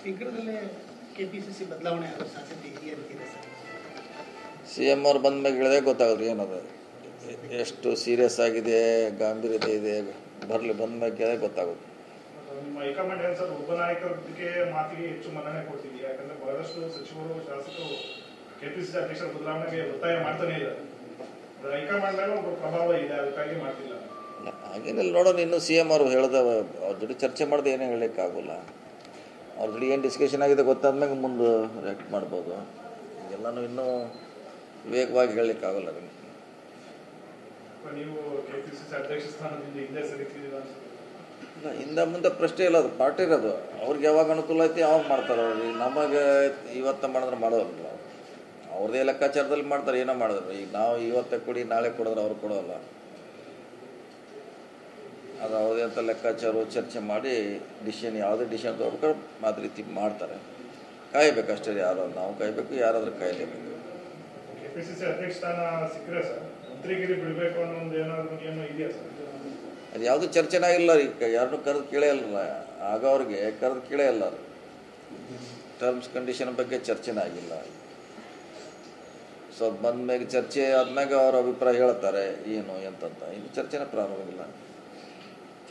ಶೀಘ್ರದಲ್ಲೇ ಕೆಪಿಸಿಸಿ ಬದಲಾವಣೆ ಆಗೋ ಸಾಧ್ಯತೆ ಇದೆಯಾ ಅಂತಿದೆ ಸರ್? CM ಅವ್ರು ಬಂದ ಮೇಲೆ ಹೇಳಿದ್ರೆ ಗೊತ್ತಾಗೋದು ಏನದು ಎಷ್ಟು ಸೀರಿಯಸ್ ಆಗಿದೆ, ಗಾಂಭೀರ್ಯತೆ ಇದೆ, ಬಂದ ಮೇಲೆ ಗೊತ್ತಾಗೋದು. ನಿಮ್ಮ ಹೈಕಮಾಂಡ್ ಏನು ಸರ್ ಒಬ್ಬ ನಾಯಕರಿಗೆ ಮಾತಿಗೆ ಹೆಚ್ಚು ಮನ್ನಣೆ ಕೊಡ್ತಿದೆಯಾ? ಯಾಕಂದ್ರೆ ಬಹಳಷ್ಟು ಸಚಿವರು ಶಾಸಕರು ಕೆಪಿಸಿಸಿ ಅಧ್ಯಕ್ಷರ ಬದಲಾವಣೆಗೆ ಒತ್ತಾಯ ಮಾಡ್ತಾನೆ ಇದ್ದಾರೆ. ಹೈಕಮಾಂಡ್ ಮೇಲೆ ಒಬ್ಬ ಪ್ರಭಾವ ಇದೆ, ಅದಕ್ಕಾಗಿ ಮಾಡ್ತಿಲ್ಲ. ಹಾಗೇನಿಲ್ಲ, ನೋಡೋಣ. ಇನ್ನು CM ಅವರು ಹೇಳ್ದ ಅವ್ರ ಜೊತೆ ಚರ್ಚೆ ಮಾಡಿದೆ ಏನೂ ಹೇಳೋಕ್ಕಾಗೋಲ್ಲ. ಅವ್ರ ಜೊತೆ ಏನು ಡಿಸ್ಕಷನ್ ಆಗಿದೆ ಗೊತ್ತಾದ್ಮೇಲೆ ಮುಂದೆ ರಿಯಾಕ್ಟ್ ಮಾಡ್ಬೋದು. ಎಲ್ಲನೂ ಇನ್ನೂ ವಿವೇಕವಾಗಿ ಹೇಳಲಿಕ್ಕಾಗಲ್ಲ. ನೀವು ಕೆಪಿಸಿಸಿ ಅಧ್ಯಕ್ಷ ಸ್ಥಾನದಿಂದ ಹಿಂದೆ ಸರಿತಿದ್ದೀರಾ? ಇಲ್ಲ, ಹಿಂದೆ ಮುಂದೆ ಪ್ರಶ್ನೆ ಇಲ್ಲ, ಅದು ಪಾರ್ಟಿ ಇರೋದು. ಅವ್ರಿಗೆ ಯಾವಾಗ ಅನುಕೂಲ ಐತಿ ಯಾವಾಗ ಮಾಡ್ತಾರೆ. ಅವ್ರಿಗೆ ನಮಗೆ ಇವತ್ತು ಮಾಡಿದ್ರೆ ಮಾಡೋಲ್ಲ, ಅವ್ರದ್ದೇ ಲೆಕ್ಕಾಚಾರದಲ್ಲಿ ಮಾಡ್ತಾರೆ. ಏನೋ ಮಾಡಿದ್ರು. ಈಗ ನಾವು ಇವತ್ತೇ ಕೊಡಿ ನಾಳೆ ಕೊಡಿದ್ರೆ ಅವ್ರು ಕೊಡೋಲ್ಲ. ಅದು ಅವ್ರದೇ ಅಂತ ಲೆಕ್ಕಾಚಾರ ಚರ್ಚೆ ಮಾಡಿ ಡಿಸಿಷನ್ ಯಾವುದೇ ಡಿಸಿಷನ್ ತೊಗೊಳ್ಕೊಂಡು ಮಾತ್ರ ರೀತಿ ಮಾಡ್ತಾರೆ. ಕಾಯಬೇಕಷ್ಟೇ, ಯಾರು ನಾವು ಕಾಯಬೇಕು, ಯಾರಾದ್ರೂ ಕಾಯಲೇಬೇಕು. ಕೆಪಿಸಿಸಿ ಅಧ್ಯಕ್ಷ ಸ್ಥಾನ ಸಿಕ್ಕರೆ ಸರ್ ಮಂತ್ರಿಗಿರಿ ಬಿಡಬೇಕು ಅನ್ನೋ ಒಂದು ಏನಾದ್ರು ಏನೋ ಇದೆಯಾ ಸರ್? ಅದು ಯಾವುದೂ ಚರ್ಚೆನೇ ಆಗಿಲ್ಲ. ಈಗ ಯಾರನ್ನೂ ಕರೆದು ಕೇಳೇ ಇಲ್ಲ. ಆಗ ಅವ್ರಿಗೆ ಕರೆದು ಕೇಳೇ ಇಲ್ಲ. ಟರ್ಮ್ಸ್ ಕಂಡೀಷನ್ ಬಗ್ಗೆ ಚರ್ಚೆನೇ ಆಗಿಲ್ಲ. ಸೊ ಅದು ಬಂದ್ಮೇಲೆ ಚರ್ಚೆ ಆದ್ಮೇಲೆ ಅವ್ರ ಅಭಿಪ್ರಾಯ ಹೇಳ್ತಾರೆ ಏನು ಎಂತಂತ. ಇನ್ನು ಚರ್ಚೆನೇ ಪ್ರಾರಂಭವಾಗಿಲ್ಲ.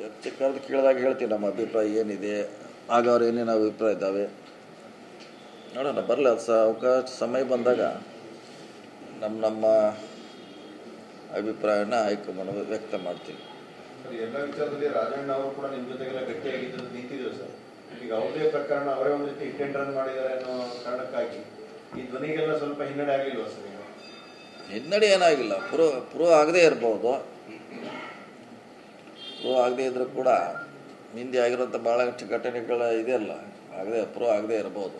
ಚರ್ಚೆ ಕರೆದು ಕೇಳಿದಾಗ ಹೇಳ್ತೀವಿ ನಮ್ಮ ಅಭಿಪ್ರಾಯ ಏನಿದೆ, ಆಗ ಅವ್ರು ಏನೇನು ಅಭಿಪ್ರಾಯ ಇದ್ದಾವೆ ನೋಡೋಣ. ಬರಲ್ಲ, ಅದು ಅವಕಾಶ ಸಮಯ ಬಂದಾಗ ನಮ್ಮ ಅಭಿಪ್ರಾಯನ ಹೈಕಮಾಂಡ್ ವ್ಯಕ್ತ ಮಾಡ್ತೀವಿ. ಎಲ್ಲ ವಿಚಾರದಲ್ಲಿ ರಾಜಣ್ಣ ಅವರು ಕೂಡ ನಿಮ್ಮ ಜೊತೆಗೆಲ್ಲ ಗಟ್ಟಿಯಾಗಿದ್ದು ನಿಂತಿದ್ರು ಸರ್. ಈಗ ಅವ್ರದೇ ಪ್ರಕರಣ ಅವರೇ ಒಂದು ರೀತಿ ಹಿಟ್ ಅಂಡ್ ರನ್ ಮಾಡಿದ್ದಾರೆ ಅನ್ನೋ ಕಾರಣಕ್ಕಾಗಿ ಈ ಧ್ವನಿಗೆಲ್ಲ ಸ್ವಲ್ಪ ಹಿನ್ನಡೆ ಆಗಲಿಲ್ವಾ ಸರ್? ಈಗ ಹಿನ್ನಡೆ ಏನಾಗಿಲ್ಲ. ಪ್ರೂವ್ ಆಗದೇ ಇರ್ಬೋದು. ಪ್ರೂವ್ ಆಗದೇ ಇದ್ರೂ ಕೂಡ ಹಿಂದೆ ಆಗಿರೋಂಥ ಭಾಳಷ್ಟು ಘಟನೆಗಳು ಇದೆಯಲ್ಲ, ಪ್ರೂವ್ ಆಗದೇ ಇರ್ಬೋದು.